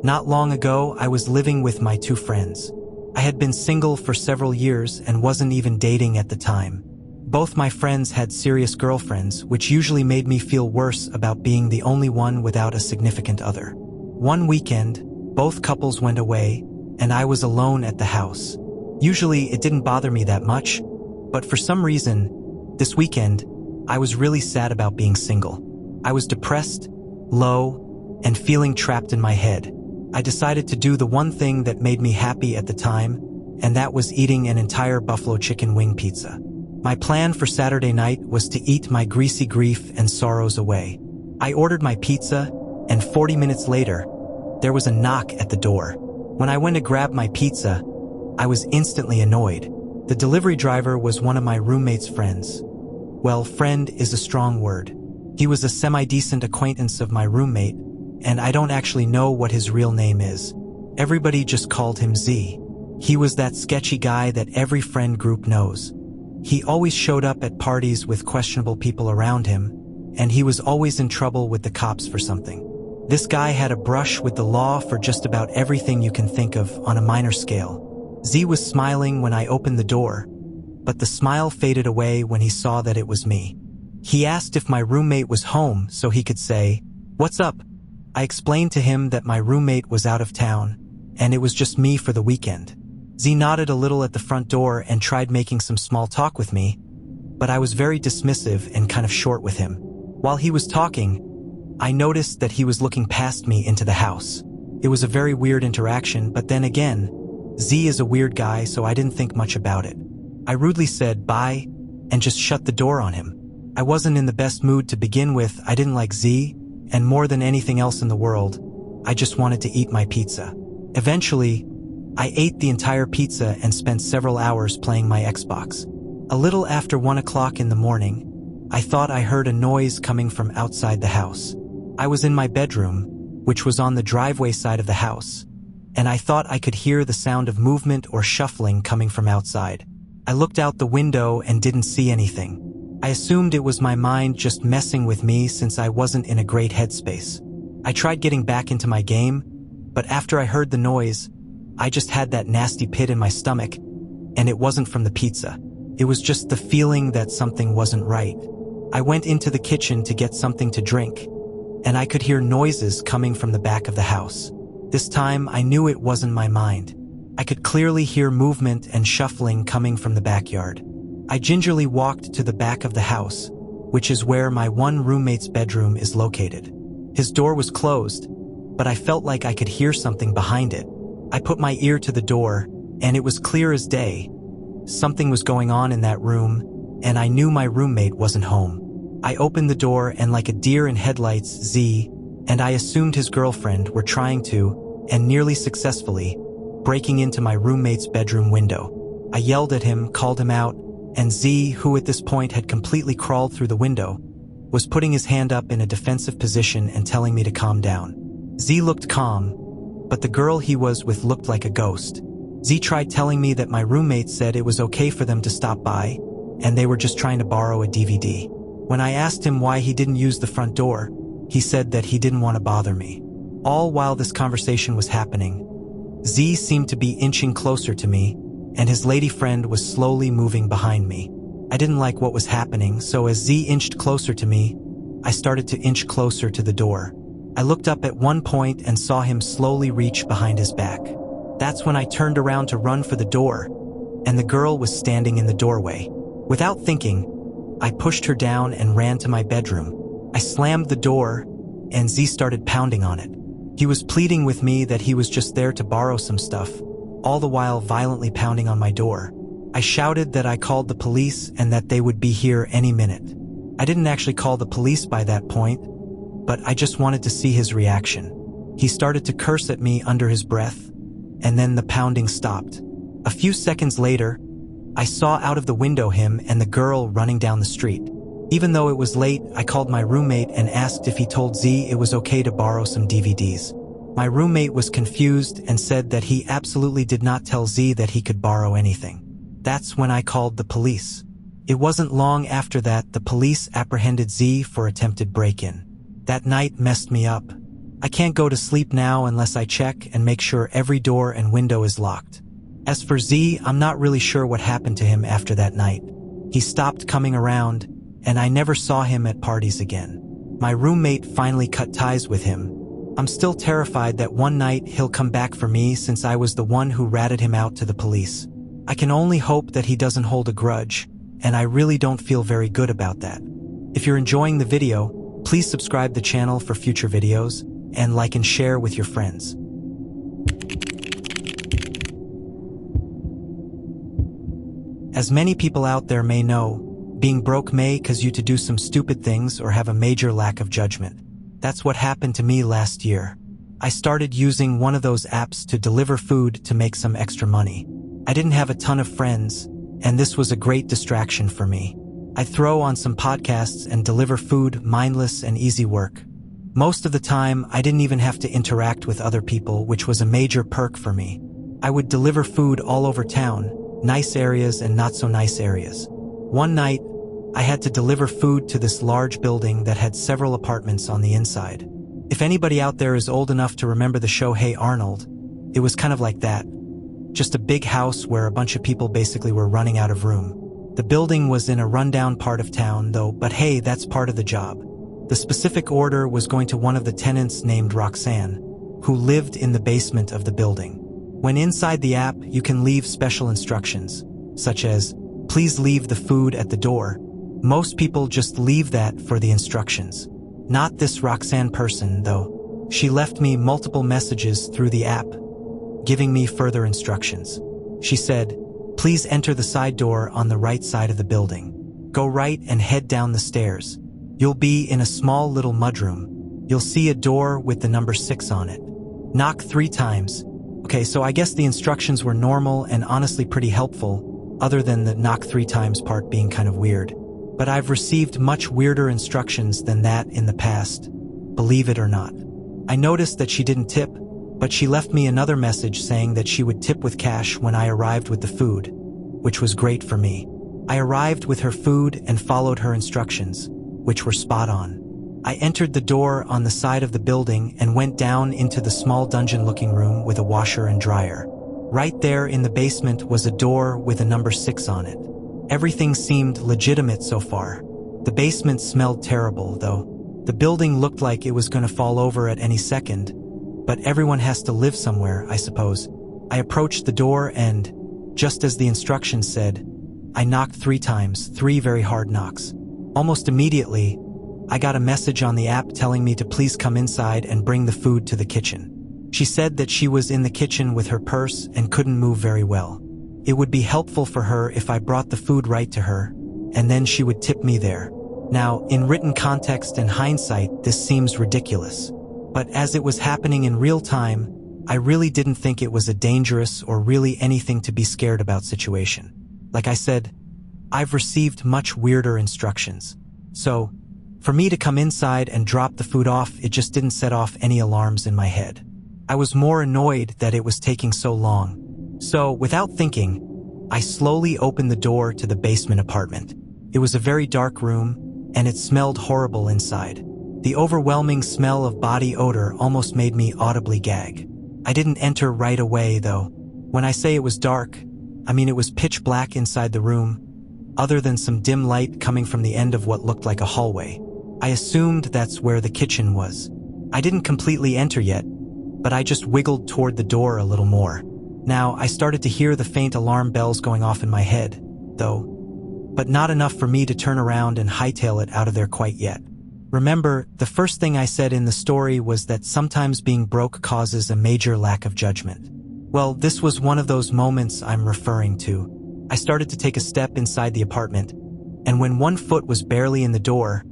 Not long ago, I was living with my two friends. I had been single for several years and wasn't even dating at the time. Both my friends had serious girlfriends, which usually made me feel worse about being the only one without a significant other. One weekend, both couples went away, and I was alone at the house. Usually, it didn't bother me that much, but for some reason, this weekend, I was really sad about being single. I was depressed, low, and feeling trapped in my head. I decided to do the one thing that made me happy at the time, and that was eating an entire buffalo chicken wing pizza. My plan for Saturday night was to eat my greasy grief and sorrows away. I ordered my pizza, and 40 minutes later, there was a knock at the door. When I went to grab my pizza, I was instantly annoyed. The delivery driver was one of my roommate's friends. Well, friend is a strong word. He was a semi-decent acquaintance of my roommate, and I don't actually know what his real name is. Everybody just called him Z. He was that sketchy guy that every friend group knows. He always showed up at parties with questionable people around him, and he was always in trouble with the cops for something. This guy had a brush with the law for just about everything you can think of on a minor scale. Z was smiling when I opened the door, but the smile faded away when he saw that it was me. He asked if my roommate was home so he could say, "What's up?" I explained to him that my roommate was out of town, and it was just me for the weekend. Z nodded a little at the front door and tried making some small talk with me, but I was very dismissive and kind of short with him. While he was talking, I noticed that he was looking past me into the house. It was a very weird interaction, but then again, Z is a weird guy, so I didn't think much about it. I rudely said bye and just shut the door on him. I wasn't in the best mood to begin with. I didn't like Z, and more than anything else in the world, I just wanted to eat my pizza. Eventually, I ate the entire pizza and spent several hours playing my Xbox. A little after 1 o'clock in the morning, I thought I heard a noise coming from outside the house. I was in my bedroom, which was on the driveway side of the house, and I thought I could hear the sound of movement or shuffling coming from outside. I looked out the window and didn't see anything. I assumed it was my mind just messing with me since I wasn't in a great headspace. I tried getting back into my game, but after I heard the noise, I just had that nasty pit in my stomach, and it wasn't from the pizza. It was just the feeling that something wasn't right. I went into the kitchen to get something to drink, and I could hear noises coming from the back of the house. This time, I knew it wasn't my mind. I could clearly hear movement and shuffling coming from the backyard. I gingerly walked to the back of the house, which is where my one roommate's bedroom is located. His door was closed, but I felt like I could hear something behind it. I put my ear to the door, and it was clear as day. Something was going on in that room, and I knew my roommate wasn't home. I opened the door, and like a deer in headlights, Z, and I assumed his girlfriend, were trying to, and nearly successfully, breaking into my roommate's bedroom window. I yelled at him, called him out, and Z, who at this point had completely crawled through the window, was putting his hand up in a defensive position and telling me to calm down. Z looked calm, but the girl he was with looked like a ghost. Z tried telling me that my roommate said it was okay for them to stop by, and they were just trying to borrow a DVD. When I asked him why he didn't use the front door, he said that he didn't want to bother me. All while this conversation was happening, Z seemed to be inching closer to me, and his lady friend was slowly moving behind me. I didn't like what was happening, so as Z inched closer to me, I started to inch closer to the door. I looked up at one point and saw him slowly reach behind his back. That's when I turned around to run for the door, and the girl was standing in the doorway. Without thinking, I pushed her down and ran to my bedroom. I slammed the door, and Z started pounding on it. He was pleading with me that he was just there to borrow some stuff, all the while violently pounding on my door. I shouted that I called the police and that they would be here any minute. I didn't actually call the police by that point, but I just wanted to see his reaction. He started to curse at me under his breath, and then the pounding stopped. A few seconds later, I saw out of the window him and the girl running down the street. Even though it was late, I called my roommate and asked if he told Z it was okay to borrow some DVDs. My roommate was confused and said that he absolutely did not tell Z that he could borrow anything. That's when I called the police. It wasn't long after that the police apprehended Z for attempted break-in. That night messed me up. I can't go to sleep now unless I check and make sure every door and window is locked. As for Z, I'm not really sure what happened to him after that night. He stopped coming around, and I never saw him at parties again. My roommate finally cut ties with him. I'm still terrified that one night he'll come back for me since I was the one who ratted him out to the police. I can only hope that he doesn't hold a grudge, and I really don't feel very good about that. If you're enjoying the video, please subscribe the channel for future videos, and like and share with your friends. As many people out there may know, being broke may cause you to do some stupid things or have a major lack of judgment. That's what happened to me last year. I started using one of those apps to deliver food to make some extra money. I didn't have a ton of friends, and this was a great distraction for me. I throw on some podcasts and deliver food, mindless and easy work. Most of the time, I didn't even have to interact with other people, which was a major perk for me. I would deliver food all over town, nice areas and not so nice areas. One night, I had to deliver food to this large building that had several apartments on the inside. If anybody out there is old enough to remember the show Hey Arnold, it was kind of like that. Just a big house where a bunch of people basically were running out of room. The building was in a rundown part of town though, but hey, that's part of the job. The specific order was going to one of the tenants named Roxanne, who lived in the basement of the building. When inside the app, you can leave special instructions, such as, please leave the food at the door. Most people just leave that for the instructions. Not this Roxanne person, though. She left me multiple messages through the app, giving me further instructions. She said, please enter the side door on the right side of the building. Go right and head down the stairs. You'll be in a small little mudroom. You'll see a door with the number 6 on it. Knock 3 times. Okay, so I guess the instructions were normal and honestly pretty helpful, other than the knock 3 times part being kind of weird. But I've received much weirder instructions than that in the past, believe it or not. I noticed that she didn't tip, but she left me another message saying that she would tip with cash when I arrived with the food, which was great for me. I arrived with her food and followed her instructions, which were spot on. I entered the door on the side of the building and went down into the small dungeon-looking room with a washer and dryer. Right there in the basement was a door with a number 6 on it. Everything seemed legitimate so far. The basement smelled terrible, though. The building looked like it was going to fall over at any second, but everyone has to live somewhere, I suppose. I approached the door and, just as the instructions said, I knocked 3 times, 3 very hard knocks. Almost immediately, I got a message on the app telling me to please come inside and bring the food to the kitchen. She said that she was in the kitchen with her purse and couldn't move very well. It would be helpful for her if I brought the food right to her, and then she would tip me there. Now, in written context and hindsight, this seems ridiculous. But as it was happening in real time, I really didn't think it was a dangerous or really anything to be scared about situation. Like I said, I've received much weirder instructions. So, for me to come inside and drop the food off, it just didn't set off any alarms in my head. I was more annoyed that it was taking so long. So, without thinking, I slowly opened the door to the basement apartment. It was a very dark room, and it smelled horrible inside. The overwhelming smell of body odor almost made me audibly gag. I didn't enter right away, though. When I say it was dark, I mean it was pitch black inside the room, other than some dim light coming from the end of what looked like a hallway. I assumed that's where the kitchen was. I didn't completely enter yet, but I just wiggled toward the door a little more. Now, I started to hear the faint alarm bells going off in my head, though, but not enough for me to turn around and hightail it out of there quite yet. Remember, the first thing I said in the story was that sometimes being broke causes a major lack of judgment. Well, this was one of those moments I'm referring to. I started to take a step inside the apartment, and when one foot was barely in the door,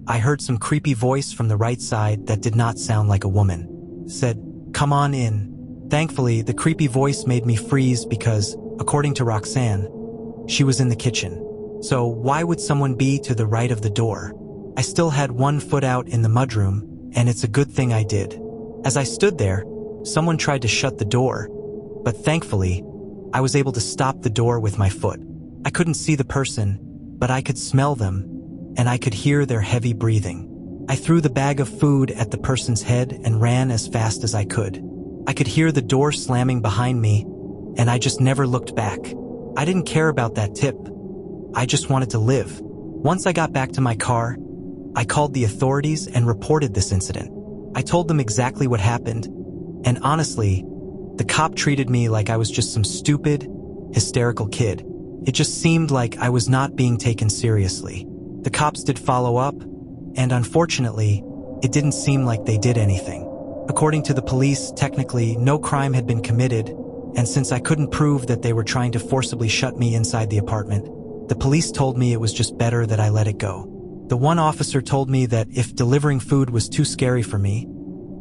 I heard some creepy voice from the right side that did not sound like a woman. Said, "Come on in." Thankfully, the creepy voice made me freeze because, according to Roxanne, she was in the kitchen. So why would someone be to the right of the door? I still had one foot out in the mudroom, and it's a good thing I did. As I stood there, someone tried to shut the door, but thankfully, I was able to stop the door with my foot. I couldn't see the person, but I could smell them, and I could hear their heavy breathing. I threw the bag of food at the person's head and ran as fast as I could. I could hear the door slamming behind me, and I just never looked back. I didn't care about that tip. I just wanted to live. Once I got back to my car, I called the authorities and reported this incident. I told them exactly what happened, and honestly, the cop treated me like I was just some stupid, hysterical kid. It just seemed like I was not being taken seriously. The cops did follow up, and unfortunately, it didn't seem like they did anything. According to the police, technically, no crime had been committed, and since I couldn't prove that they were trying to forcibly shut me inside the apartment, the police told me it was just better that I let it go. The one officer told me that if delivering food was too scary for me,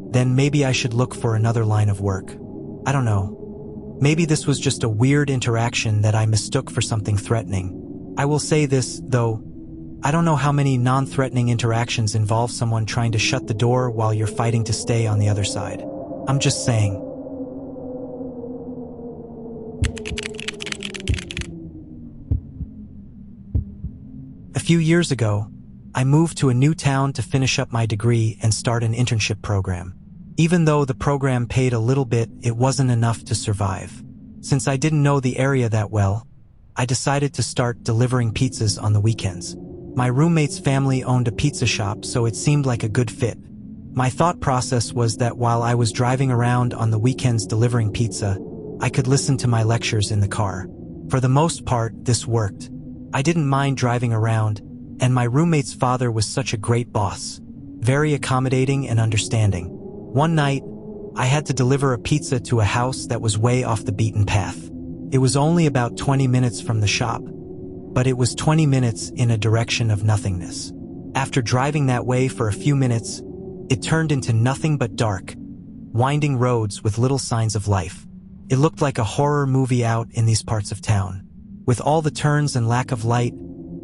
then maybe I should look for another line of work. I don't know. Maybe this was just a weird interaction that I mistook for something threatening. I will say this, though, I don't know how many non-threatening interactions involve someone trying to shut the door while you're fighting to stay on the other side. I'm just saying. A few years ago, I moved to a new town to finish up my degree and start an internship program. Even though the program paid a little bit, it wasn't enough to survive. Since I didn't know the area that well, I decided to start delivering pizzas on the weekends. My roommate's family owned a pizza shop, so it seemed like a good fit. My thought process was that while I was driving around on the weekends delivering pizza, I could listen to my lectures in the car. For the most part, this worked. I didn't mind driving around, and my roommate's father was such a great boss, very accommodating and understanding. One night, I had to deliver a pizza to a house that was way off the beaten path. It was only about 20 minutes from the shop, but it was 20 minutes in a direction of nothingness. After driving that way for a few minutes, it turned into nothing but dark, winding roads with little signs of life. It looked like a horror movie out in these parts of town. With all the turns and lack of light,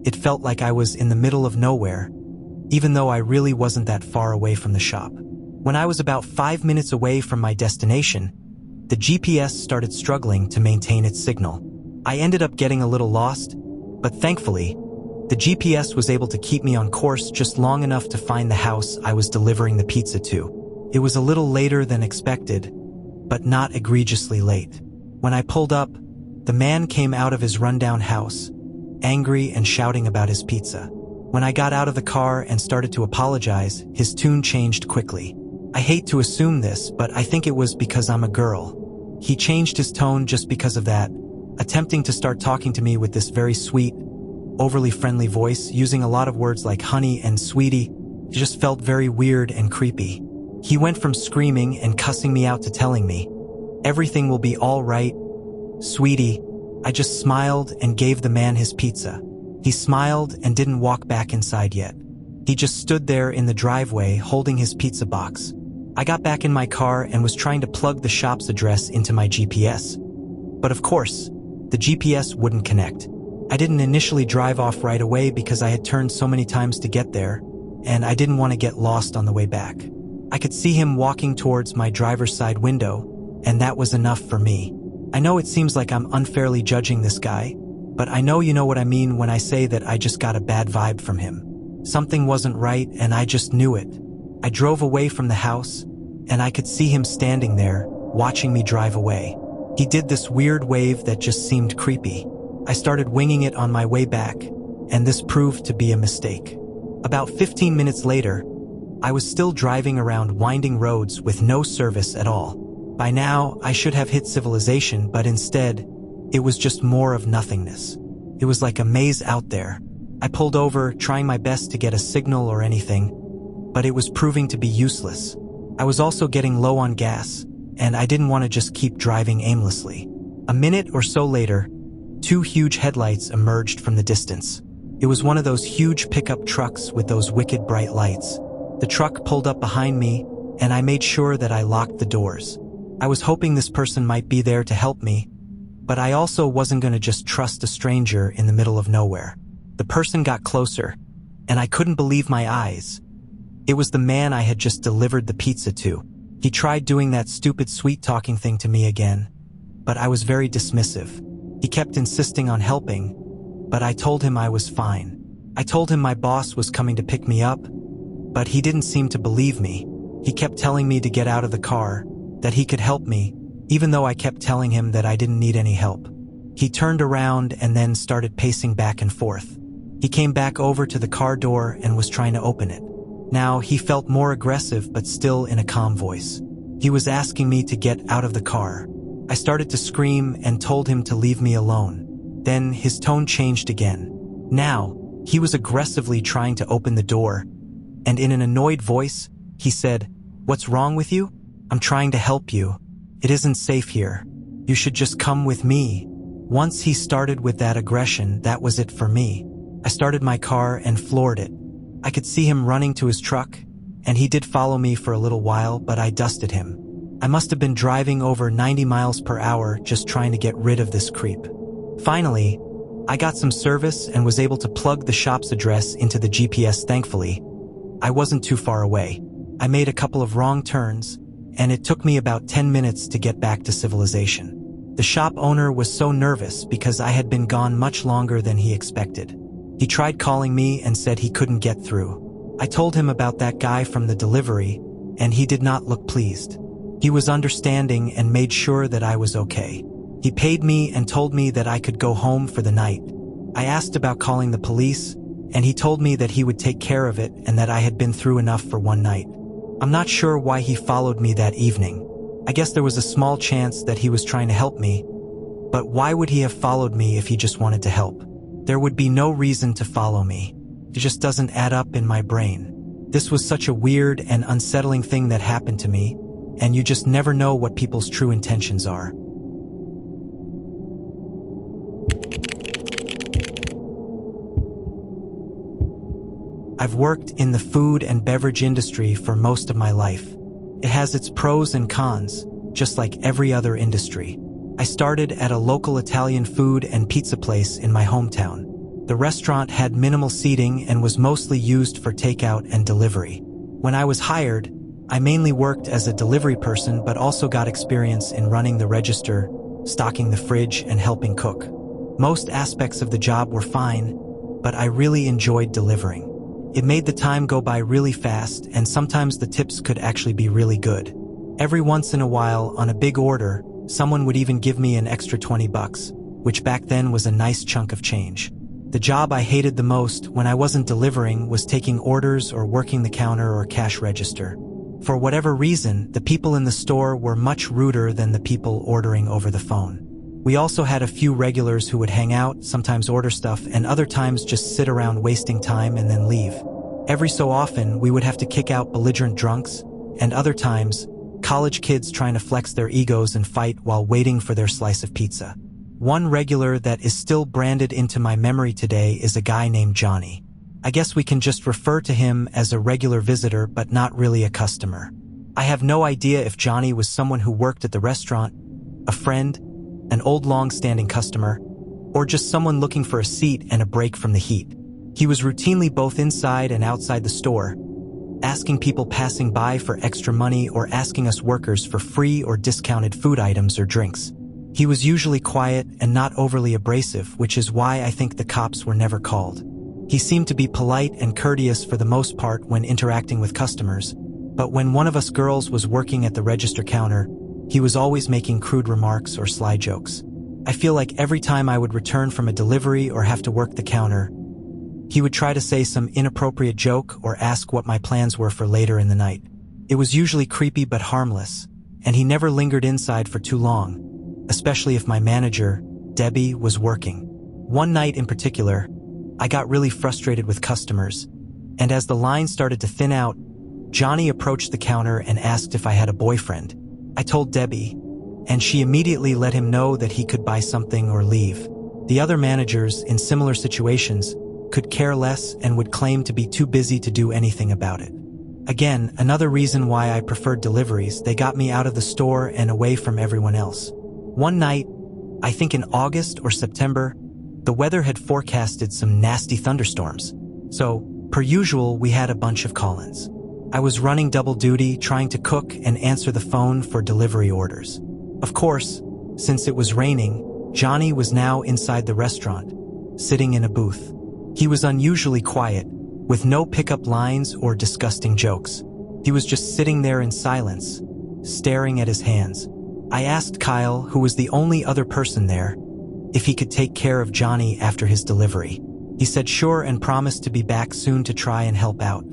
it felt like I was in the middle of nowhere, even though I really wasn't that far away from the shop. When I was about 5 minutes away from my destination, the GPS started struggling to maintain its signal. I ended up getting a little lost, but thankfully, the GPS was able to keep me on course just long enough to find the house I was delivering the pizza to. It was a little later than expected, but not egregiously late. When I pulled up, the man came out of his rundown house, angry and shouting about his pizza. When I got out of the car and started to apologize, his tune changed quickly. I hate to assume this, but I think it was because I'm a girl. He changed his tone just because of that, attempting to start talking to me with this very sweet, overly friendly voice, using a lot of words like honey and sweetie. It just felt very weird and creepy. He went from screaming and cussing me out to telling me, "Everything will be all right, sweetie." I just smiled and gave the man his pizza. He smiled and didn't walk back inside yet. He just stood there in the driveway holding his pizza box. I got back in my car and was trying to plug the shop's address into my GPS. But of course, the GPS wouldn't connect. I didn't initially drive off right away because I had turned so many times to get there, and I didn't want to get lost on the way back. I could see him walking towards my driver's side window, and that was enough for me. I know it seems like I'm unfairly judging this guy, but I know you know what I mean when I say that I just got a bad vibe from him. Something wasn't right, and I just knew it. I drove away from the house, and I could see him standing there, watching me drive away. He did this weird wave that just seemed creepy. I started winging it on my way back, and this proved to be a mistake. About 15 minutes later, I was still driving around winding roads with no service at all. By now, I should have hit civilization, but instead, it was just more of nothingness. It was like a maze out there. I pulled over, trying my best to get a signal or anything, but it was proving to be useless. I was also getting low on gas, and I didn't want to just keep driving aimlessly. A minute or so later, 2 huge headlights emerged from the distance. It was one of those huge pickup trucks with those wicked bright lights. The truck pulled up behind me, and I made sure that I locked the doors. I was hoping this person might be there to help me, but I also wasn't going to just trust a stranger in the middle of nowhere. The person got closer, and I couldn't believe my eyes. It was the man I had just delivered the pizza to. He tried doing that stupid sweet-talking thing to me again, but I was very dismissive. He kept insisting on helping, but I told him I was fine. I told him my boss was coming to pick me up, But he didn't seem to believe me. He kept telling me to get out of the car, that he could help me, even though I kept telling him that I didn't need any help. He turned around and then started pacing back and forth. He came back over to the car door and was trying to open it. Now, he felt more aggressive but still in a calm voice. He was asking me to get out of the car. I started to scream and told him to leave me alone. Then his tone changed again. Now, he was aggressively trying to open the door, and in an annoyed voice, he said, "What's wrong with you? I'm trying to help you. It isn't safe here. You should just come with me." Once he started with that aggression, that was it for me. I started my car and floored it. I could see him running to his truck, and he did follow me for a little while, but I dusted him. I must have been driving over 90 miles per hour just trying to get rid of this creep. Finally, I got some service and was able to plug the shop's address into the GPS. Thankfully, I wasn't too far away. I made a couple of wrong turns, and it took me about 10 minutes to get back to civilization. The shop owner was so nervous because I had been gone much longer than he expected. He tried calling me and said he couldn't get through. I told him about that guy from the delivery, and he did not look pleased. He was understanding and made sure that I was okay. He paid me and told me that I could go home for the night. I asked about calling the police, and he told me that he would take care of it and that I had been through enough for one night. I'm not sure why he followed me that evening. I guess there was a small chance that he was trying to help me, but why would he have followed me if he just wanted to help? There would be no reason to follow me. It just doesn't add up in my brain. This was such a weird and unsettling thing that happened to me, and you just never know what people's true intentions are. I've worked in the food and beverage industry for most of my life. It has its pros and cons, just like every other industry. I started at a local Italian food and pizza place in my hometown. The restaurant had minimal seating and was mostly used for takeout and delivery. When I was hired, I mainly worked as a delivery person but also got experience in running the register, stocking the fridge, and helping cook. Most aspects of the job were fine, but I really enjoyed delivering. It made the time go by really fast, and sometimes the tips could actually be really good. Every once in a while, on a big order, someone would even give me an extra $20, which back then was a nice chunk of change. The job I hated the most when I wasn't delivering was taking orders or working the counter or cash register. For whatever reason, the people in the store were much ruder than the people ordering over the phone. We also had a few regulars who would hang out, sometimes order stuff, and other times just sit around wasting time and then leave. Every so often, we would have to kick out belligerent drunks, and other times, college kids trying to flex their egos and fight while waiting for their slice of pizza. One regular that is still branded into my memory today is a guy named Johnny. I guess we can just refer to him as a regular visitor but not really a customer. I have no idea if Johnny was someone who worked at the restaurant, a friend, an old long-standing customer, or just someone looking for a seat and a break from the heat. He was routinely both inside and outside the store, asking people passing by for extra money or asking us workers for free or discounted food items or drinks. He was usually quiet and not overly abrasive, which is why I think the cops were never called. He seemed to be polite and courteous for the most part when interacting with customers, but when one of us girls was working at the register counter, he was always making crude remarks or sly jokes. I feel like every time I would return from a delivery or have to work the counter, he would try to say some inappropriate joke or ask what my plans were for later in the night. It was usually creepy but harmless, and he never lingered inside for too long, especially if my manager, Debbie, was working. One night in particular, I got really frustrated with customers, and as the line started to thin out, Johnny approached the counter and asked if I had a boyfriend. I told Debbie, and she immediately let him know that he could buy something or leave. The other managers in similar situations could care less and would claim to be too busy to do anything about it. Again, another reason why I preferred deliveries. They got me out of the store and away from everyone else. One night, I think in August or September, the weather had forecasted some nasty thunderstorms. So, per usual, we had a bunch of call-ins. I was running double duty, trying to cook and answer the phone for delivery orders. Of course, since it was raining, Johnny was now inside the restaurant, sitting in a booth. He was unusually quiet, with no pickup lines or disgusting jokes. He was just sitting there in silence, staring at his hands. I asked Kyle, who was the only other person there, if he could take care of Johnny after his delivery. He said sure and promised to be back soon to try and help out.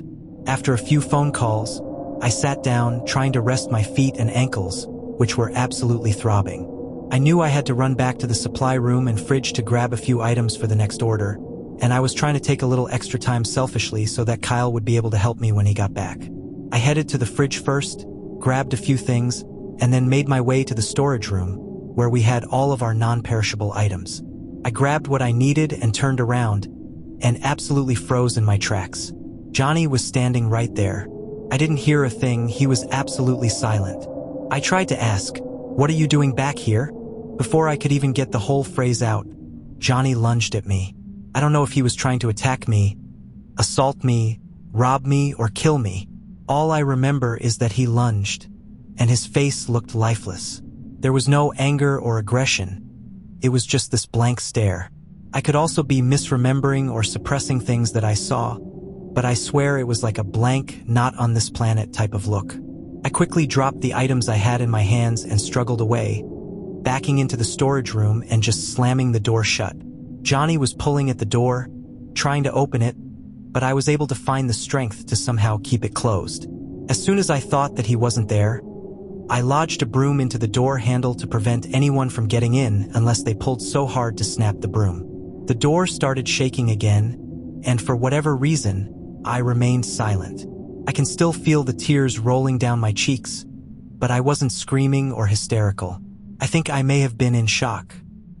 After a few phone calls, I sat down, trying to rest my feet and ankles, which were absolutely throbbing. I knew I had to run back to the supply room and fridge to grab a few items for the next order, and I was trying to take a little extra time selfishly so that Kyle would be able to help me when he got back. I headed to the fridge first, grabbed a few things, and then made my way to the storage room, where we had all of our non-perishable items. I grabbed what I needed and turned around, and absolutely froze in my tracks. Johnny was standing right there. I didn't hear a thing, he was absolutely silent. I tried to ask, "What are you doing back here?" Before I could even get the whole phrase out, Johnny lunged at me. I don't know if he was trying to attack me, assault me, rob me, or kill me. All I remember is that he lunged, and his face looked lifeless. There was no anger or aggression. It was just this blank stare. I could also be misremembering or suppressing things that I saw, but I swear it was like a blank, not on this planet type of look. I quickly dropped the items I had in my hands and struggled away, backing into the storage room and just slamming the door shut. Johnny was pulling at the door, trying to open it, but I was able to find the strength to somehow keep it closed. As soon as I thought that he wasn't there, I lodged a broom into the door handle to prevent anyone from getting in unless they pulled so hard to snap the broom. The door started shaking again, and for whatever reason, I remained silent. I can still feel the tears rolling down my cheeks, but I wasn't screaming or hysterical. I think I may have been in shock.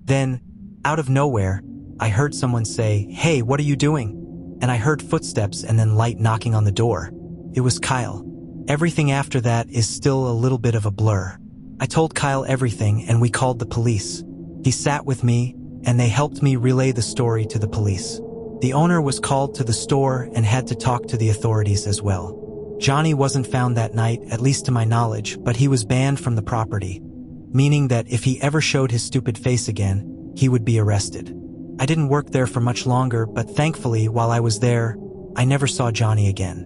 Then, out of nowhere, I heard someone say, "Hey, what are you doing?" And I heard footsteps and then light knocking on the door. It was Kyle. Everything after that is still a little bit of a blur. I told Kyle everything and we called the police. He sat with me and they helped me relay the story to the police. The owner was called to the store and had to talk to the authorities as well. Johnny wasn't found that night, at least to my knowledge, but he was banned from the property, meaning that if he ever showed his stupid face again, he would be arrested. I didn't work there for much longer, but thankfully, while I was there, I never saw Johnny again.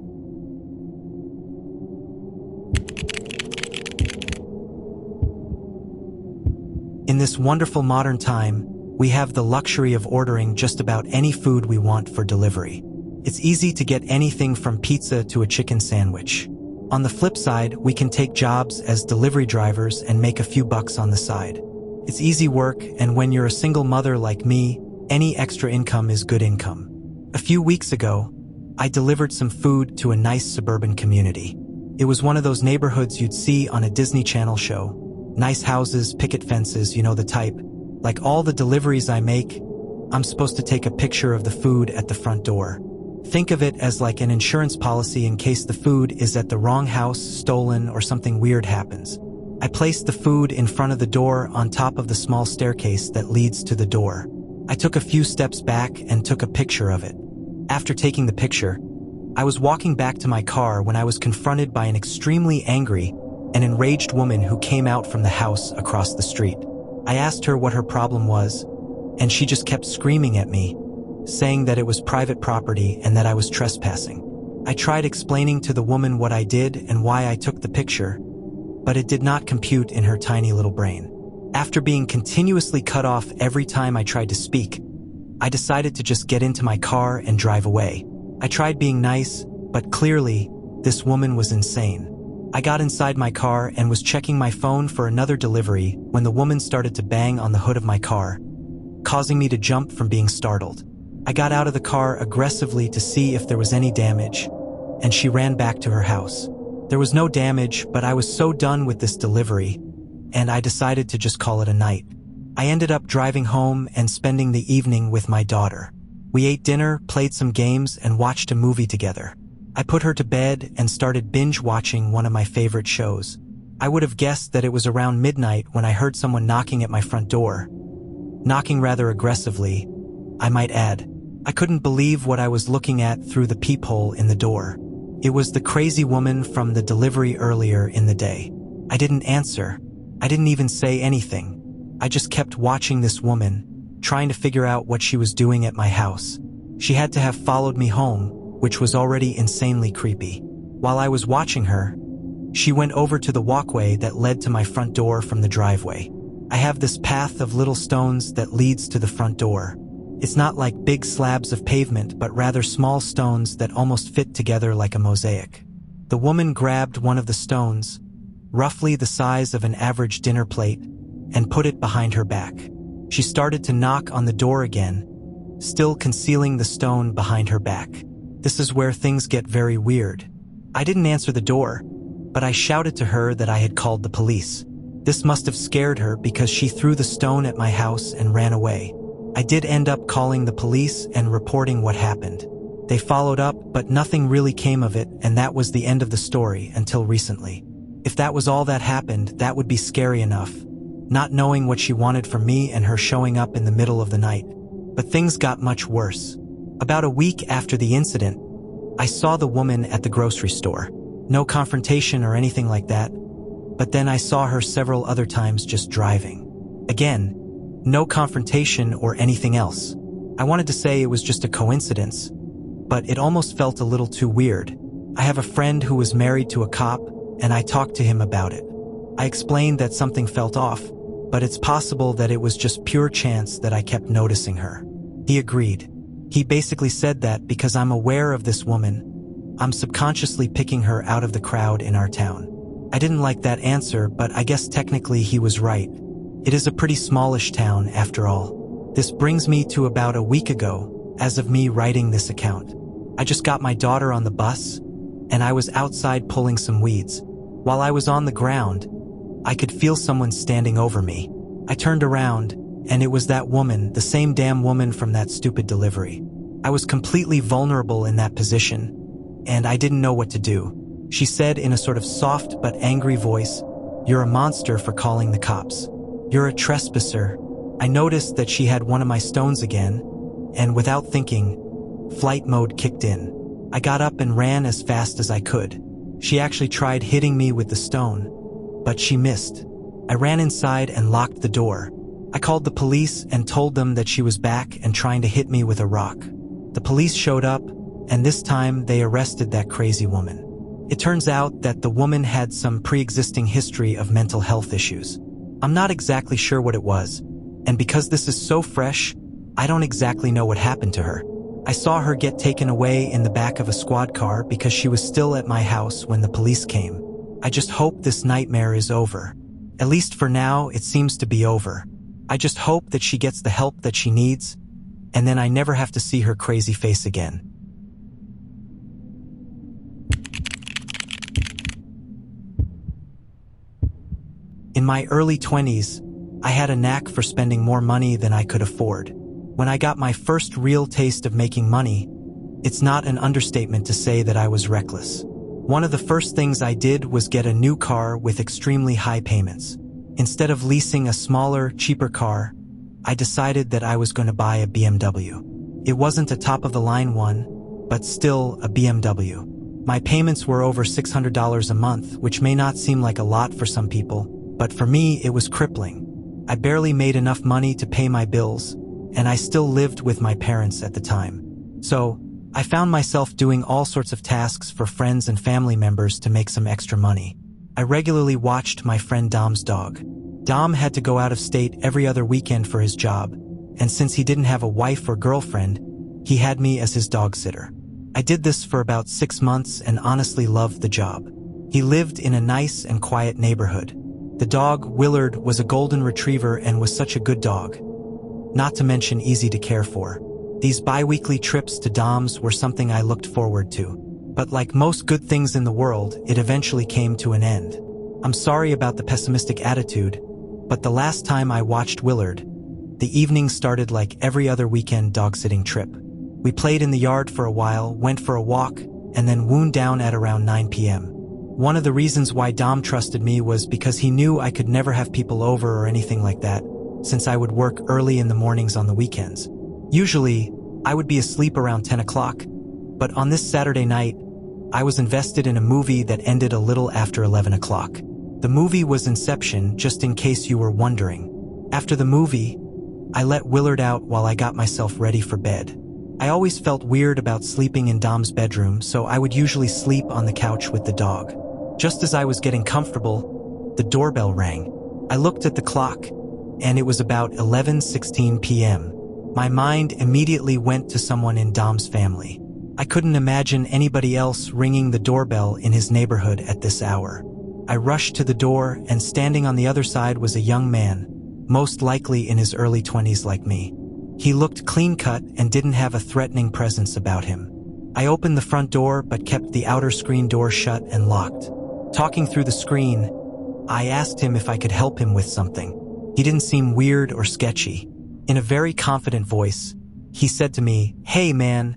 In this wonderful modern time, we have the luxury of ordering just about any food we want for delivery. It's easy to get anything from pizza to a chicken sandwich. On the flip side, we can take jobs as delivery drivers and make a few bucks on the side. It's easy work, and when you're a single mother like me, any extra income is good income. A few weeks ago, I delivered some food to a nice suburban community. It was one of those neighborhoods you'd see on a Disney Channel show. Nice houses, picket fences, you know the type. Like all the deliveries I make, I'm supposed to take a picture of the food at the front door. Think of it as like an insurance policy in case the food is at the wrong house, stolen, or something weird happens. I placed the food in front of the door on top of the small staircase that leads to the door. I took a few steps back and took a picture of it. After taking the picture, I was walking back to my car when I was confronted by an extremely angry and enraged woman who came out from the house across the street. I asked her what her problem was, and she just kept screaming at me, saying that it was private property and that I was trespassing. I tried explaining to the woman what I did and why I took the picture, but it did not compute in her tiny little brain. After being continuously cut off every time I tried to speak, I decided to just get into my car and drive away. I tried being nice, but clearly, this woman was insane. I got inside my car and was checking my phone for another delivery when the woman started to bang on the hood of my car, causing me to jump from being startled. I got out of the car aggressively to see if there was any damage, and she ran back to her house. There was no damage, but I was so done with this delivery, and I decided to just call it a night. I ended up driving home and spending the evening with my daughter. We ate dinner, played some games, and watched a movie together. I put her to bed and started binge-watching one of my favorite shows. I would have guessed that it was around midnight when I heard someone knocking at my front door. Knocking rather aggressively, I might add. I couldn't believe what I was looking at through the peephole in the door. It was the crazy woman from the delivery earlier in the day. I didn't answer. I didn't even say anything. I just kept watching this woman, trying to figure out what she was doing at my house. She had to have followed me home, which was already insanely creepy. While I was watching her, she went over to the walkway that led to my front door from the driveway. I have this path of little stones that leads to the front door. It's not like big slabs of pavement, but rather small stones that almost fit together like a mosaic. The woman grabbed one of the stones, roughly the size of an average dinner plate, and put it behind her back. She started to knock on the door again, still concealing the stone behind her back. This is where things get very weird. I didn't answer the door, but I shouted to her that I had called the police. This must have scared her because she threw the stone at my house and ran away. I did end up calling the police and reporting what happened. They followed up, but nothing really came of it, and that was the end of the story until recently. If that was all that happened, that would be scary enough, not knowing what she wanted from me and her showing up in the middle of the night. But things got much worse. About a week after the incident, I saw the woman at the grocery store. No confrontation or anything like that, but then I saw her several other times just driving. Again, no confrontation or anything else. I wanted to say it was just a coincidence, but it almost felt a little too weird. I have a friend who was married to a cop, and I talked to him about it. I explained that something felt off, but it's possible that it was just pure chance that I kept noticing her. He agreed. He basically said that because I'm aware of this woman, I'm subconsciously picking her out of the crowd in our town. I didn't like that answer, but I guess technically he was right. It is a pretty smallish town after all. This brings me to about a week ago, as of me writing this account. I just got my daughter on the bus, and I was outside pulling some weeds. While I was on the ground, I could feel someone standing over me. I turned around, and it was that woman, the same damn woman from that stupid delivery. I was completely vulnerable in that position, and I didn't know what to do. She said in a sort of soft but angry voice, "You're a monster for calling the cops. You're a trespasser." I noticed that she had one of my stones again, and without thinking, flight mode kicked in. I got up and ran as fast as I could. She actually tried hitting me with the stone, but she missed. I ran inside and locked the door. I called the police and told them that she was back and trying to hit me with a rock. The police showed up, and this time they arrested that crazy woman. It turns out that the woman had some pre-existing history of mental health issues. I'm not exactly sure what it was, and because this is so fresh, I don't exactly know what happened to her. I saw her get taken away in the back of a squad car because she was still at my house when the police came. I just hope this nightmare is over. At least for now, it seems to be over. I just hope that she gets the help that she needs, and then I never have to see her crazy face again. In my early 20s, I had a knack for spending more money than I could afford. When I got my first real taste of making money, it's not an understatement to say that I was reckless. One of the first things I did was get a new car with extremely high payments. Instead of leasing a smaller, cheaper car, I decided that I was going to buy a BMW. It wasn't a top-of-the-line one, but still a BMW. My payments were over $600 a month, which may not seem like a lot for some people, but for me it was crippling. I barely made enough money to pay my bills, and I still lived with my parents at the time. So, I found myself doing all sorts of tasks for friends and family members to make some extra money. I regularly watched my friend Dom's dog. Dom had to go out of state every other weekend for his job, and since he didn't have a wife or girlfriend, he had me as his dog sitter. I did this for about 6 months and honestly loved the job. He lived in a nice and quiet neighborhood. The dog, Willard, was a golden retriever and was such a good dog. Not to mention easy to care for. These bi-weekly trips to Dom's were something I looked forward to. But like most good things in the world, it eventually came to an end. I'm sorry about the pessimistic attitude, but the last time I watched Willard, the evening started like every other weekend dog-sitting trip. We played in the yard for a while, went for a walk, and then wound down at around 9 p.m. One of the reasons why Dom trusted me was because he knew I could never have people over or anything like that, since I would work early in the mornings on the weekends. Usually, I would be asleep around 10 o'clock, but on this Saturday night, I was invested in a movie that ended a little after 11 o'clock. The movie was Inception, just in case you were wondering. After the movie, I let Willard out while I got myself ready for bed. I always felt weird about sleeping in Dom's bedroom, so I would usually sleep on the couch with the dog. Just as I was getting comfortable, the doorbell rang. I looked at the clock, and it was about 11:16 p.m. My mind immediately went to someone in Dom's family. I couldn't imagine anybody else ringing the doorbell in his neighborhood at this hour. I rushed to the door, and standing on the other side was a young man, most likely in his early 20s like me. He looked clean-cut and didn't have a threatening presence about him. I opened the front door but kept the outer screen door shut and locked. Talking through the screen, I asked him if I could help him with something. He didn't seem weird or sketchy. In a very confident voice, he said to me, "Hey man,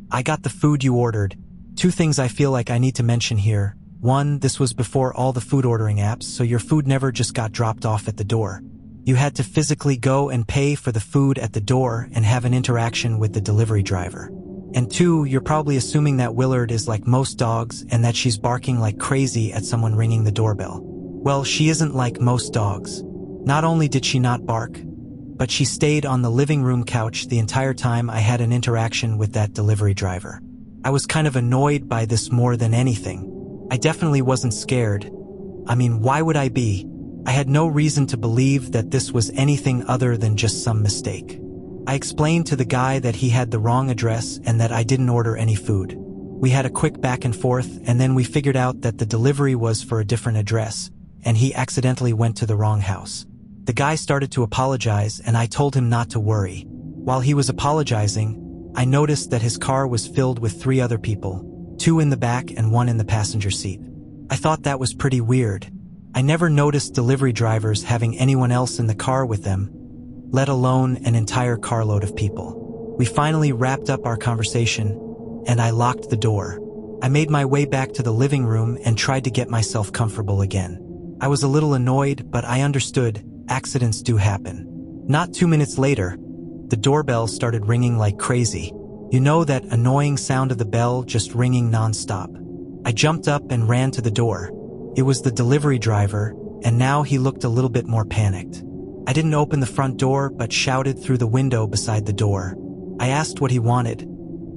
I got the food you ordered. 2 things I feel like I need to mention here. 1, this was before all the food ordering apps, so your food never just got dropped off at the door. You had to physically go and pay for the food at the door and have an interaction with the delivery driver. And 2, you're probably assuming that Willard is like most dogs and that she's barking like crazy at someone ringing the doorbell. Well, she isn't like most dogs. Not only did she not bark, but she stayed on the living room couch the entire time I had an interaction with that delivery driver. I was kind of annoyed by this more than anything. I definitely wasn't scared. I mean, why would I be? I had no reason to believe that this was anything other than just some mistake. I explained to the guy that he had the wrong address and that I didn't order any food. We had a quick back and forth, and then we figured out that the delivery was for a different address, and he accidentally went to the wrong house. The guy started to apologize, and I told him not to worry. While he was apologizing, I noticed that his car was filled with 3 other people, 2 in the back and 1 in the passenger seat. I thought that was pretty weird. I never noticed delivery drivers having anyone else in the car with them, let alone an entire carload of people. We finally wrapped up our conversation, and I locked the door. I made my way back to the living room and tried to get myself comfortable again. I was a little annoyed, but I understood. Accidents do happen. Not 2 minutes later, the doorbell started ringing like crazy. You know that annoying sound of the bell just ringing non-stop. I jumped up and ran to the door. It was the delivery driver, and now he looked a little bit more panicked. I didn't open the front door but shouted through the window beside the door. I asked what he wanted,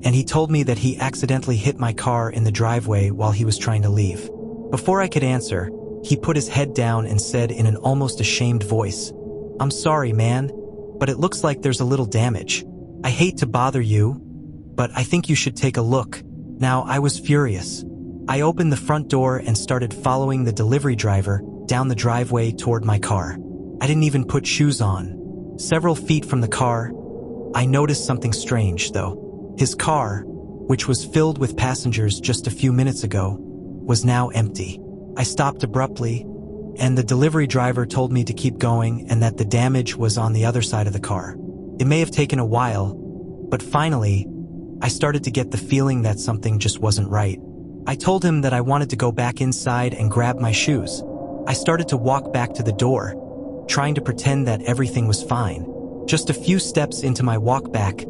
and he told me that he accidentally hit my car in the driveway while he was trying to leave. Before I could answer, he put his head down and said in an almost ashamed voice, "I'm sorry, man, but it looks like there's a little damage. I hate to bother you, but I think you should take a look." Now, I was furious. I opened the front door and started following the delivery driver down the driveway toward my car. I didn't even put shoes on. Several feet from the car, I noticed something strange, though. His car, which was filled with passengers just a few minutes ago, was now empty. I stopped abruptly, and the delivery driver told me to keep going and that the damage was on the other side of the car. It may have taken a while, but finally, I started to get the feeling that something just wasn't right. I told him that I wanted to go back inside and grab my shoes. I started to walk back to the door, trying to pretend that everything was fine. Just a few steps into my walk back,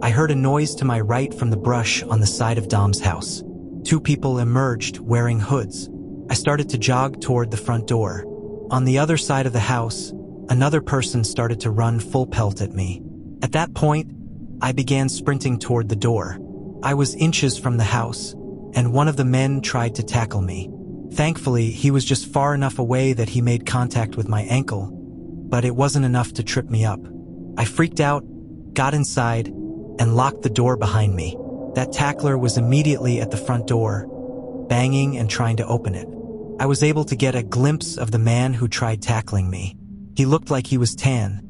I heard a noise to my right from the brush on the side of Dom's house. 2 people emerged wearing hoods. I started to jog toward the front door. On the other side of the house, another person started to run full pelt at me. At that point, I began sprinting toward the door. I was inches from the house, and one of the men tried to tackle me. Thankfully, he was just far enough away that he made contact with my ankle, but it wasn't enough to trip me up. I freaked out, got inside, and locked the door behind me. That tackler was immediately at the front door, banging and trying to open it. I was able to get a glimpse of the man who tried tackling me. He looked like he was tan,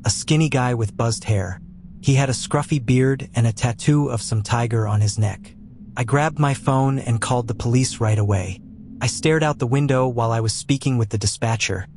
a skinny guy with buzzed hair. He had a scruffy beard and a tattoo of some tiger on his neck. I grabbed my phone and called the police right away. I stared out the window while I was speaking with the dispatcher,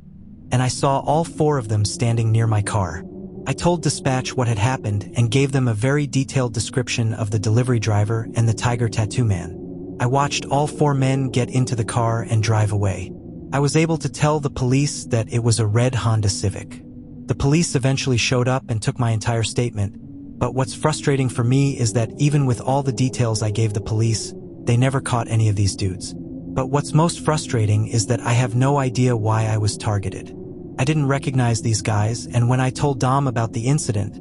and I saw all 4 of them standing near my car. I told dispatch what had happened and gave them a very detailed description of the delivery driver and the tiger tattoo man. I watched all 4 men get into the car and drive away. I was able to tell the police that it was a red Honda Civic. The police eventually showed up and took my entire statement, but what's frustrating for me is that even with all the details I gave the police, they never caught any of these dudes. But what's most frustrating is that I have no idea why I was targeted. I didn't recognize these guys, and when I told Dom about the incident,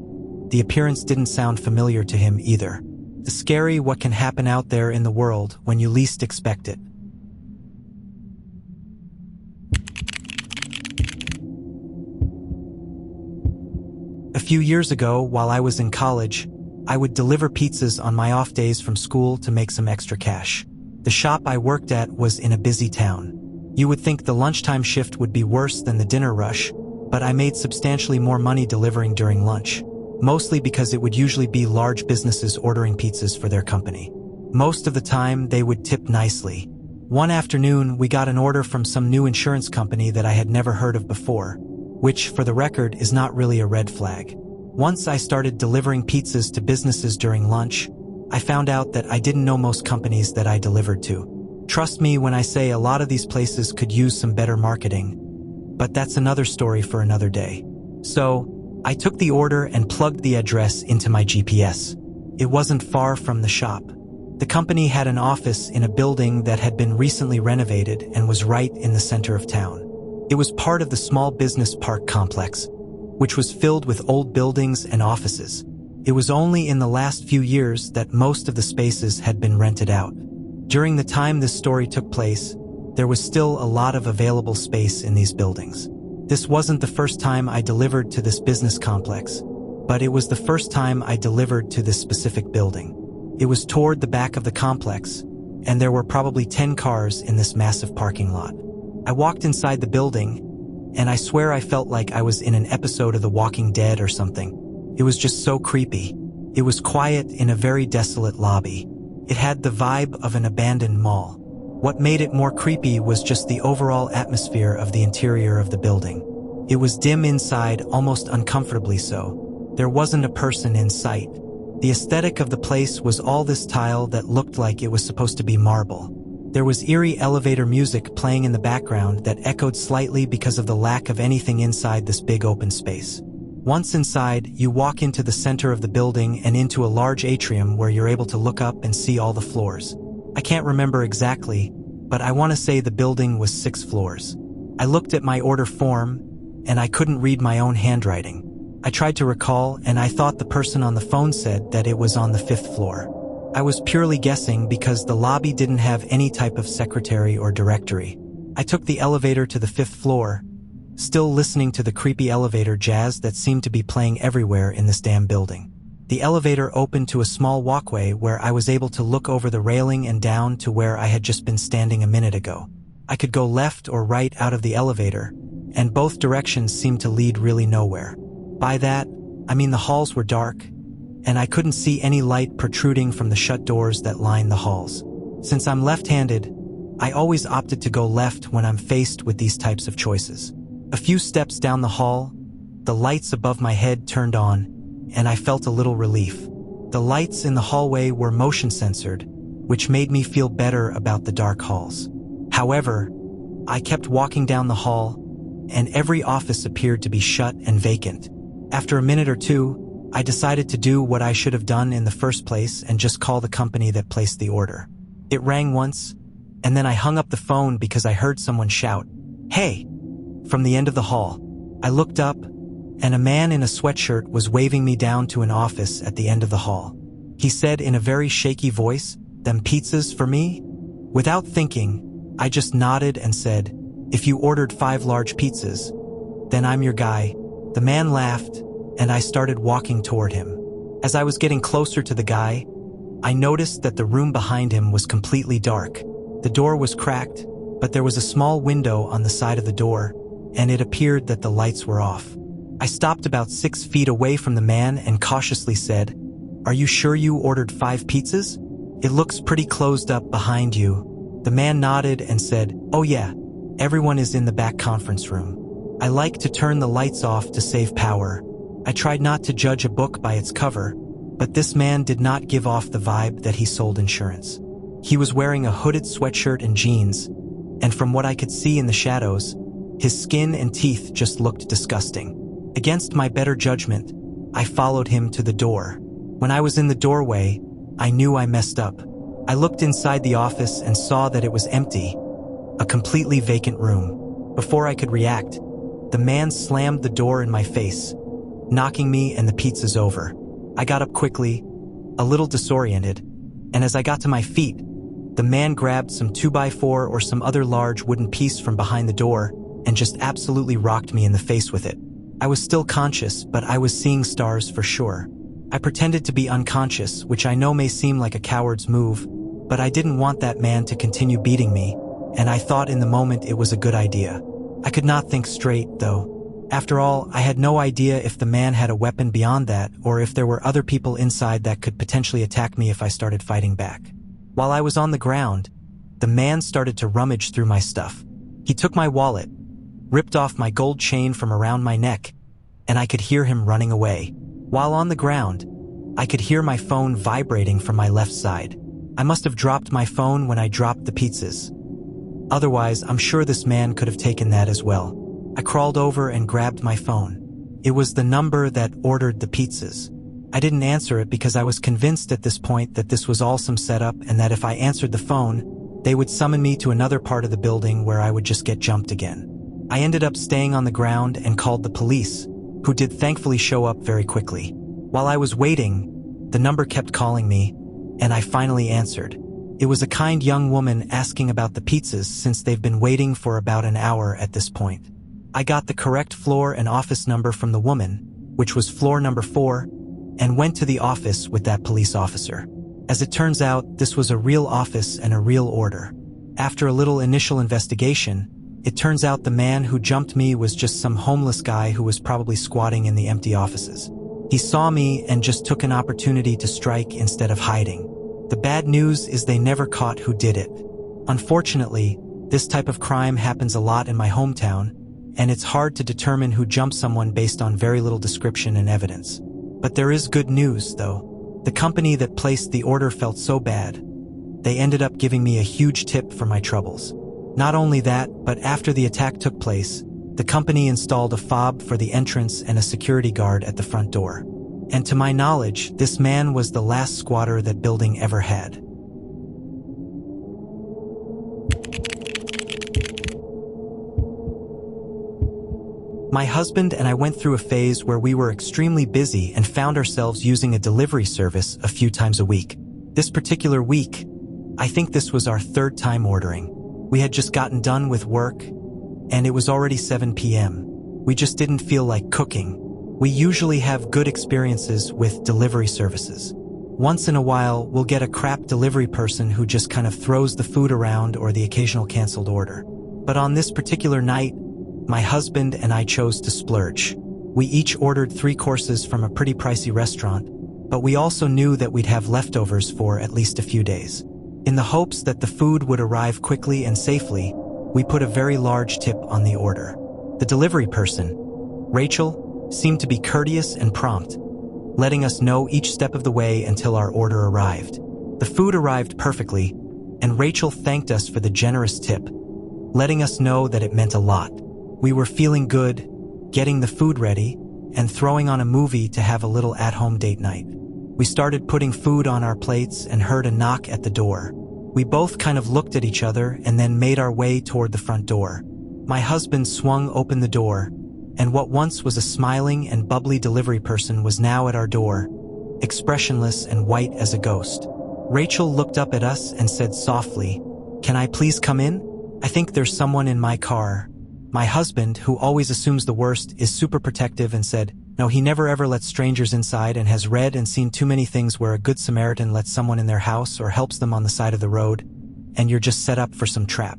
The appearance didn't sound familiar to him either. The scary what can happen out there in the world when you least expect it. A few years ago, while I was in college, I would deliver pizzas on my off days from school to make some extra cash. The shop I worked at was in a busy town. You would think the lunchtime shift would be worse than the dinner rush, but I made substantially more money delivering during lunch, mostly because it would usually be large businesses ordering pizzas for their company. Most of the time, they would tip nicely. One afternoon, we got an order from some new insurance company that I had never heard of before, which, for the record, is not really a red flag. Once I started delivering pizzas to businesses during lunch, I found out that I didn't know most companies that I delivered to. Trust me when I say a lot of these places could use some better marketing, but that's another story for another day. So, I took the order and plugged the address into my GPS. It wasn't far from the shop. The company had an office in a building that had been recently renovated and was right in the center of town. It was part of the small business park complex, which was filled with old buildings and offices. It was only in the last few years that most of the spaces had been rented out. During the time this story took place, there was still a lot of available space in these buildings. This wasn't the first time I delivered to this business complex, but it was the first time I delivered to this specific building. It was toward the back of the complex, and there were probably 10 cars in this massive parking lot. I walked inside the building, and I swear I felt like I was in an episode of The Walking Dead or something. It was just so creepy. It was quiet in a very desolate lobby. It had the vibe of an abandoned mall. What made it more creepy was just the overall atmosphere of the interior of the building. It was dim inside, almost uncomfortably so. There wasn't a person in sight. The aesthetic of the place was all this tile that looked like it was supposed to be marble. There was eerie elevator music playing in the background that echoed slightly because of the lack of anything inside this big open space. Once inside, you walk into the center of the building and into a large atrium where you're able to look up and see all the floors. I can't remember exactly, but I want to say the building was 6 floors. I looked at my order form, and I couldn't read my own handwriting. I tried to recall, and I thought the person on the phone said that it was on the 5th floor. I was purely guessing because the lobby didn't have any type of secretary or directory. I took the elevator to the 5th floor, still listening to the creepy elevator jazz that seemed to be playing everywhere in this damn building. The elevator opened to a small walkway where I was able to look over the railing and down to where I had just been standing a minute ago. I could go left or right out of the elevator, and both directions seemed to lead really nowhere. By that, I mean the halls were dark, and I couldn't see any light protruding from the shut doors that line the halls. Since I'm left-handed, I always opted to go left when I'm faced with these types of choices. A few steps down the hall, the lights above my head turned on, and I felt a little relief. The lights in the hallway were motion-censored, which made me feel better about the dark halls. However, I kept walking down the hall, and every office appeared to be shut and vacant. After a minute or two, I decided to do what I should have done in the first place and just call the company that placed the order. It rang once, and then I hung up the phone because I heard someone shout, "Hey!" from the end of the hall. I looked up, and a man in a sweatshirt was waving me down to an office at the end of the hall. He said in a very shaky voice, "Them pizzas for me?" Without thinking, I just nodded and said, "If you ordered 5 large pizzas, then I'm your guy." The man laughed, and I started walking toward him. As I was getting closer to the guy, I noticed that the room behind him was completely dark. The door was cracked, but there was a small window on the side of the door, and it appeared that the lights were off. I stopped about 6 feet away from the man and cautiously said, "Are you sure you ordered 5 pizzas? It looks pretty closed up behind you." The man nodded and said, "Oh yeah, everyone is in the back conference room." I like to turn the lights off to save power. I tried not to judge a book by its cover, but this man did not give off the vibe that he sold insurance. He was wearing a hooded sweatshirt and jeans, and from what I could see in the shadows, his skin and teeth just looked disgusting. Against my better judgment, I followed him to the door. When I was in the doorway, I knew I messed up. I looked inside the office and saw that it was empty, a completely vacant room. Before I could react, the man slammed the door in my face, knocking me and the pizzas over. I got up quickly, a little disoriented, and as I got to my feet, the man grabbed some 2x4 or some other large wooden piece from behind the door and just absolutely rocked me in the face with it. I was still conscious, but I was seeing stars for sure. I pretended to be unconscious, which I know may seem like a coward's move, but I didn't want that man to continue beating me, and I thought in the moment it was a good idea. I could not think straight, though. After all, I had no idea if the man had a weapon beyond that or if there were other people inside that could potentially attack me if I started fighting back. While I was on the ground, the man started to rummage through my stuff. He took my wallet, ripped off my gold chain from around my neck, and I could hear him running away. While on the ground, I could hear my phone vibrating from my left side. I must have dropped my phone when I dropped the pizzas. Otherwise, I'm sure this man could have taken that as well. I crawled over and grabbed my phone. It was the number that ordered the pizzas. I didn't answer it because I was convinced at this point that this was all some setup and that if I answered the phone, they would summon me to another part of the building where I would just get jumped again. I ended up staying on the ground and called the police, who did thankfully show up very quickly. While I was waiting, the number kept calling me, and I finally answered. It was a kind young woman asking about the pizzas since they've been waiting for about an hour at this point. I got the correct floor and office number from the woman, which was floor number 4, and went to the office with that police officer. As it turns out, this was a real office and a real order. After a little initial investigation, it turns out the man who jumped me was just some homeless guy who was probably squatting in the empty offices. He saw me and just took an opportunity to strike instead of hiding. The bad news is they never caught who did it. Unfortunately, this type of crime happens a lot in my hometown, and it's hard to determine who jumped someone based on very little description and evidence. But there is good news, though. The company that placed the order felt so bad, they ended up giving me a huge tip for my troubles. Not only that, but after the attack took place, the company installed a fob for the entrance and a security guard at the front door. And to my knowledge, this man was the last squatter that building ever had. My husband and I went through a phase where we were extremely busy and found ourselves using a delivery service a few times a week. This particular week, I think this was our 3rd time ordering. We had just gotten done with work, and it was already 7 p.m. We just didn't feel like cooking. We usually have good experiences with delivery services. Once in a while, we'll get a crap delivery person who just kind of throws the food around or the occasional canceled order. But on this particular night, my husband and I chose to splurge. We each ordered 3 courses from a pretty pricey restaurant, but we also knew that we'd have leftovers for at least a few days. In the hopes that the food would arrive quickly and safely, we put a very large tip on the order. The delivery person, Rachel, seemed to be courteous and prompt, letting us know each step of the way until our order arrived. The food arrived perfectly, and Rachel thanked us for the generous tip, letting us know that it meant a lot. We were feeling good, getting the food ready, and throwing on a movie to have a little at-home date night. We started putting food on our plates and heard a knock at the door. We both kind of looked at each other and then made our way toward the front door. My husband swung open the door, and what once was a smiling and bubbly delivery person was now at our door, expressionless and white as a ghost. Rachel looked up at us and said softly, "Can I please come in? I think there's someone in my car." My husband, who always assumes the worst, is super protective and said, "No, he never ever lets strangers inside and has read and seen too many things where a good Samaritan lets someone in their house or helps them on the side of the road, and you're just set up for some trap."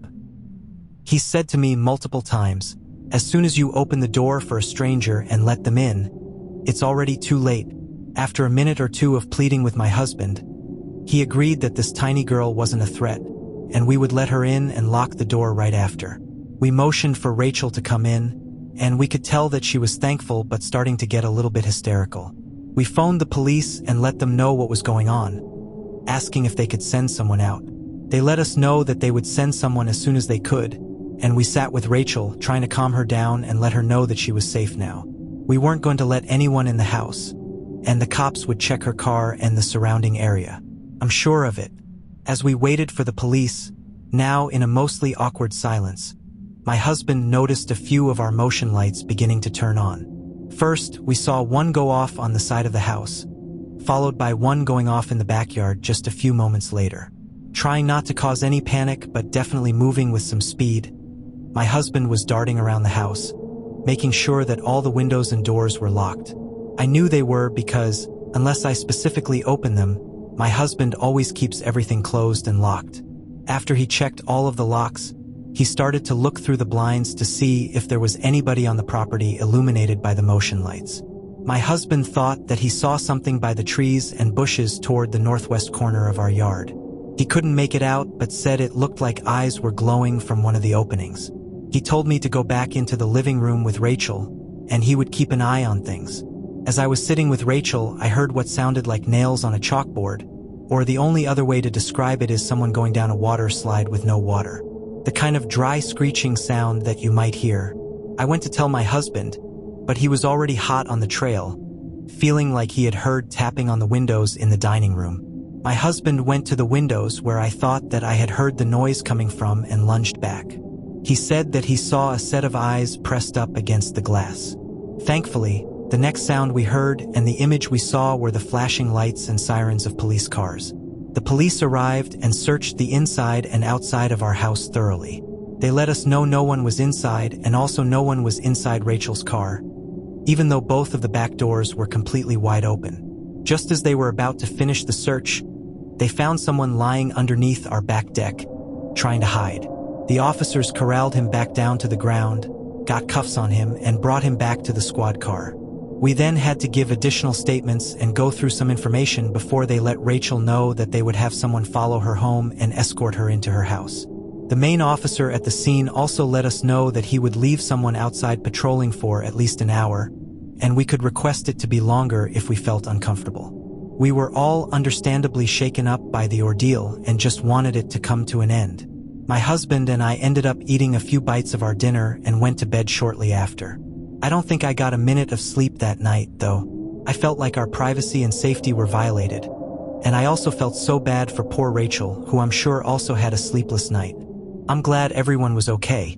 He said to me multiple times, "As soon as you open the door for a stranger and let them in, it's already too late." After a minute or two of pleading with my husband, he agreed that this tiny girl wasn't a threat, and we would let her in and lock the door right after. We motioned for Rachel to come in, and we could tell that she was thankful but starting to get a little bit hysterical. We phoned the police and let them know what was going on, asking if they could send someone out. They let us know that they would send someone as soon as they could, and we sat with Rachel, trying to calm her down and let her know that she was safe now. We weren't going to let anyone in the house, and the cops would check her car and the surrounding area. I'm sure of it. As we waited for the police, now in a mostly awkward silence, my husband noticed a few of our motion lights beginning to turn on. First, we saw one go off on the side of the house, followed by one going off in the backyard just a few moments later. Trying not to cause any panic, but definitely moving with some speed, my husband was darting around the house, making sure that all the windows and doors were locked. I knew they were because, unless I specifically opened them, my husband always keeps everything closed and locked. After he checked all of the locks, he started to look through the blinds to see if there was anybody on the property illuminated by the motion lights. My husband thought that he saw something by the trees and bushes toward the northwest corner of our yard. He couldn't make it out, but said it looked like eyes were glowing from one of the openings. He told me to go back into the living room with Rachel, and he would keep an eye on things. As I was sitting with Rachel, I heard what sounded like nails on a chalkboard, or the only other way to describe it is someone going down a water slide with no water. The kind of dry screeching sound that you might hear. I went to tell my husband, but he was already hot on the trail, feeling like he had heard tapping on the windows in the dining room. My husband went to the windows where I thought that I had heard the noise coming from and lunged back. He said that he saw a set of eyes pressed up against the glass. Thankfully, the next sound we heard and the image we saw were the flashing lights and sirens of police cars. The police arrived and searched the inside and outside of our house thoroughly. They let us know no one was inside, and also no one was inside Rachel's car, even though both of the back doors were completely wide open. Just as they were about to finish the search, they found someone lying underneath our back deck, trying to hide. The officers corralled him back down to the ground, got cuffs on him, and brought him back to the squad car. We then had to give additional statements and go through some information before they let Rachel know that they would have someone follow her home and escort her into her house. The main officer at the scene also let us know that he would leave someone outside patrolling for at least an hour, and we could request it to be longer if we felt uncomfortable. We were all understandably shaken up by the ordeal and just wanted it to come to an end. My husband and I ended up eating a few bites of our dinner and went to bed shortly after. I don't think I got a minute of sleep that night, though. I felt like our privacy and safety were violated. And I also felt so bad for poor Rachel, who I'm sure also had a sleepless night. I'm glad everyone was okay,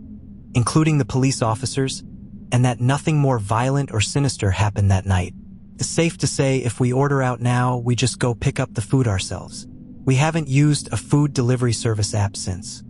including the police officers, and that nothing more violent or sinister happened that night. It's safe to say if we order out now, we just go pick up the food ourselves. We haven't used a food delivery service app since.